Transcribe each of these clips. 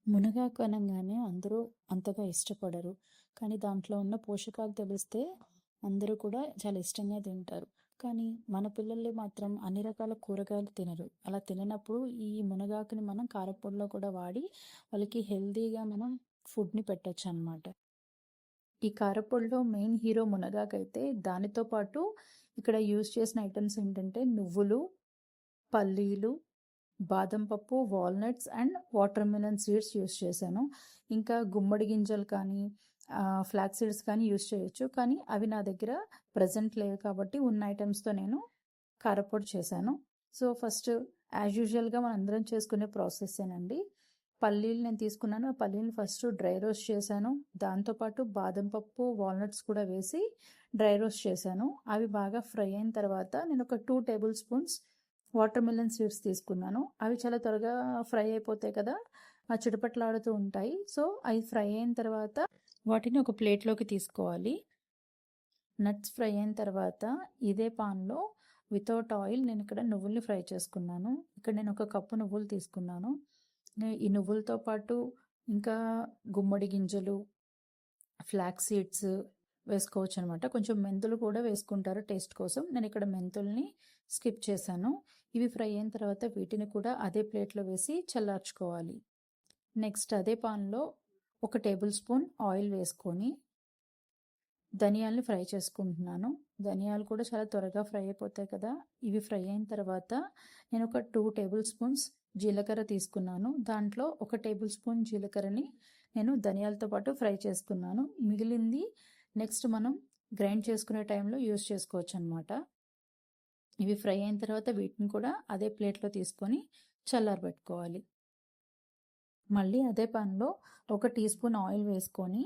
మునగాకు అనంగానే అందరూ అంతగా ఇష్టపడరు. కానీ దాంట్లో ఉన్న పోషకాలు తెలిస్తే అందరూ కూడా చాలా ఇష్టంగా తింటారు. కానీ మన పిల్లలు మాత్రం అన్ని రకాల కూరగాయలు తినరు. అలా తిననప్పుడు ఈ మునగాకుని మనం కారప్పొడిలో కూడా వాడి వాళ్ళకి హెల్తీగా మనం ఫుడ్‌ని పెట్టొచ్చనమాట. ఈ కారప్పొడిలో మెయిన్ హీరో మునగాకైతే దానితో పాటు ఇక్కడ యూజ్ చేసిన ఐటెమ్స్ ఏంటంటే నువ్వులు, పల్లీలు, బాదం పప్పు, walnuts and water melon seeds use చేశాను. ఇంకా గుమ్మడి గింజలు కానీ ఫ్లాక్స్ సీడ్స్ కానీ యూస్ చేయొచ్చు. కానీ అవి నా దగ్గర ప్రజెంట్ లేవు కాబట్టి ఉన్న ఐటమ్స్తో నేను కారపొడి చేశాను. సో ఫస్ట్ యాజ్ యూజువల్గా మనం అందరం చేసుకునే ప్రాసెస్సేనండి. పల్లీలు నేను తీసుకున్నాను. ఆ పల్లీలు ఫస్ట్ డ్రై రోస్ట్ చేశాను. దాంతోపాటు బాదం పప్పు, వాల్నట్స్ కూడా వేసి డ్రై రోస్ట్ చేశాను. అవి బాగా ఫ్రై అయిన తర్వాత నేను ఒక 2 table spoons water melon seeds తీసుకున్నాను. అవి చాలా త్వరగా ఫ్రై అయిపోతాయి కదా, ఆ చిటపట్లాడుతూ ఉంటాయి. సో అవి ఫ్రై అయిన తర్వాత వాటిని ఒక ప్లేట్లోకి తీసుకోవాలి. నట్స్ ఫ్రై అయిన తర్వాత ఇదే పాన్లో వితౌట్ ఆయిల్ నేను ఇక్కడ నువ్వుల్ని ఫ్రై చేసుకున్నాను. ఇక్కడ నేను ఒక కప్పు నువ్వులు తీసుకున్నాను. ఈ నువ్వులతో పాటు ఇంకా గుమ్మడి గింజలు, ఫ్లాక్స్ సీడ్స్ వేసుకోవచ్చు అనమాట. కొంచెం మెంతులు కూడా వేసుకుంటారు టేస్ట్ కోసం. నేను ఇక్కడ మెంతుల్ని స్కిప్ చేశాను. ఇవి ఫ్రై అయిన తర్వాత వీటిని కూడా అదే ప్లేట్లో వేసి చల్లార్చుకోవాలి. నెక్స్ట్ అదే పాన్లో ఒక టేబుల్ స్పూన్ ఆయిల్ వేసుకొని ధనియాల్ని ఫ్రై చేసుకుంటున్నాను. ధనియాలు కూడా చాలా త్వరగా ఫ్రై అయిపోతాయి కదా. ఇవి ఫ్రై అయిన తర్వాత నేను ఒక 2 టేబుల్ స్పూన్స్ జీలకర్ర తీసుకున్నాను. దాంట్లో ఒక టేబుల్ స్పూన్ జీలకర్రని నేను ధనియాలతో పాటు ఫ్రై చేసుకున్నాను. మిగిలింది నెక్స్ట్ మనం గ్రైండ్ చేసుకునే టైంలో యూస్ చేసుకోవచ్చు అనమాట. ఇవి ఫ్రై అయిన తర్వాత వీటిని కూడా అదే ప్లేట్లో తీసుకొని చల్లారబెట్టుకోవాలి. మళ్ళీ అదే పాన్లో ఒక టీ స్పూన్ ఆయిల్ వేసుకొని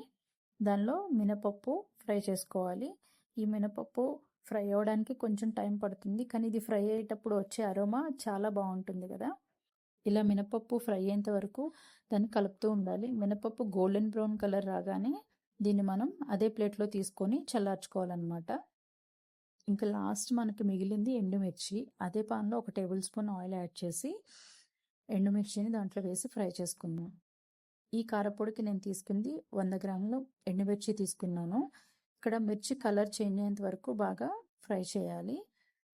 దానిలో మినపప్పు ఫ్రై చేసుకోవాలి. ఈ మినపప్పు ఫ్రై అవ్వడానికి కొంచెం టైం పడుతుంది, కానీ ఇది ఫ్రై అయ్యేటప్పుడు వచ్చే అరోమా చాలా బాగుంటుంది కదా. ఇలా మినపప్పు ఫ్రై అయ్యేంత వరకు దాన్ని కలుపుతూ ఉండాలి. మినపప్పు గోల్డెన్ బ్రౌన్ కలర్ రాగానే దీన్ని మనం అదే ప్లేట్లో తీసుకొని చల్లార్చుకోవాలన్నమాట. ఇంకా లాస్ట్ మనకి మిగిలింది ఎండుమిర్చి. అదే పాన్లో ఒక టేబుల్ స్పూన్ ఆయిల్ యాడ్ చేసి ఎండుమిర్చిని దాంట్లో వేసి ఫ్రై చేసుకుందాం. ఈ కారపొడికి నేను తీసుకుంది 100 గ్రాములు ఎండుమిర్చి తీసుకున్నాను. ఇక్కడ మిర్చి కలర్ చేంజ్ అయ్యేంత వరకు బాగా ఫ్రై చేయాలి.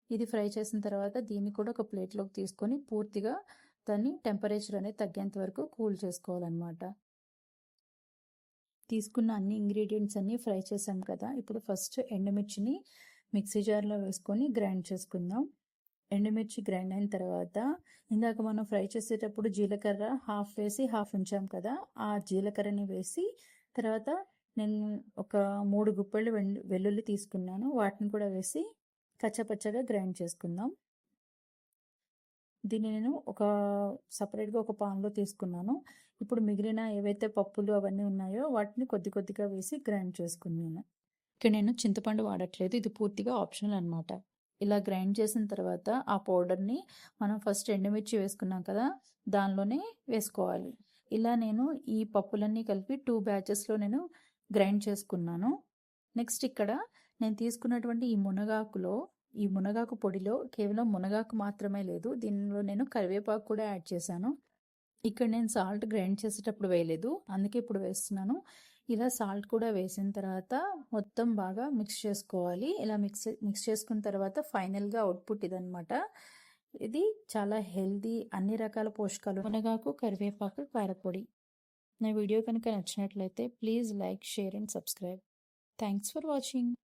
ఇది ఫ్రై చేసిన తర్వాత దీన్ని కూడా ఒక ప్లేట్లోకి తీసుకొని పూర్తిగా దాన్ని టెంపరేచర్ అనేది తగ్గేంత వరకు కూల్ చేసుకోవాలన్నమాట. తీసుకున్న అన్ని ఇంగ్రీడియంట్స్ అన్నీ ఫ్రై చేసాం కదా. ఇప్పుడు ఫస్ట్ ఎండుమిర్చిని మిక్సీ జార్లో వేసుకొని గ్రైండ్ చేసుకుందాం. ఎండుమిర్చి గ్రైండ్ అయిన తర్వాత ఇందాక మనం ఫ్రై చేసేటప్పుడు జీలకర్ర హాఫ్ వేసి హాఫ్ ఉంచాం కదా, ఆ జీలకర్రని వేసి తర్వాత నేను ఒక 3 గుప్పెళ్ళు వెల్లుల్లి తీసుకున్నాను. వాటిని కూడా వేసి కచ్చపచ్చగా గ్రైండ్ చేసుకుందాం. దీన్ని నేను సపరేట్గా ఒక పాన్లో తీసుకున్నాను. ఇప్పుడు మిగిలిన ఏవైతే పప్పులు అవన్నీ ఉన్నాయో వాటిని కొద్ది కొద్దిగా వేసి గ్రైండ్ చేసుకున్నాను. ఇక్కడ నేను చింతపండు వాడట్లేదు, ఇది పూర్తిగా ఆప్షనల్ అనమాట. ఇలా గ్రైండ్ చేసిన తర్వాత ఆ పౌడర్ని మనం ఫస్ట్ ఎండుమిర్చి వేసుకున్నాం కదా దానిలోనే వేసుకోవాలి. ఇలా నేను ఈ పప్పులన్నీ కలిపి 2 బ్యాచెస్లో నేను గ్రైండ్ చేసుకున్నాను. నెక్స్ట్ ఇక్కడ నేను తీసుకున్నటువంటి ఈ మునగాకు పొడిలో కేవలం మునగాకు మాత్రమే లేదు, దీనిలో నేను కరివేపాకు కూడా యాడ్ చేశాను. ఇక్కడ నేను సాల్ట్ గ్రైండ్ చేసేటప్పుడు వేయలేదు, అందుకే ఇప్పుడు వేస్తున్నాను. ఇలా సాల్ట్ కూడా వేసిన తర్వాత మొత్తం బాగా మిక్స్ చేసుకోవాలి. ఇలా మిక్స్ చేసుకున్న తర్వాత ఫైనల్గా అవుట్పుట్ ఇదనమాట. ఇది చాలా హెల్దీ, అన్ని రకాల పోషకాలు మునగాకు, కరివేపాకు కారపొడి. నా వీడియో కనుక నచ్చినట్లయితే please like, share and subscribe. Thanks for watching.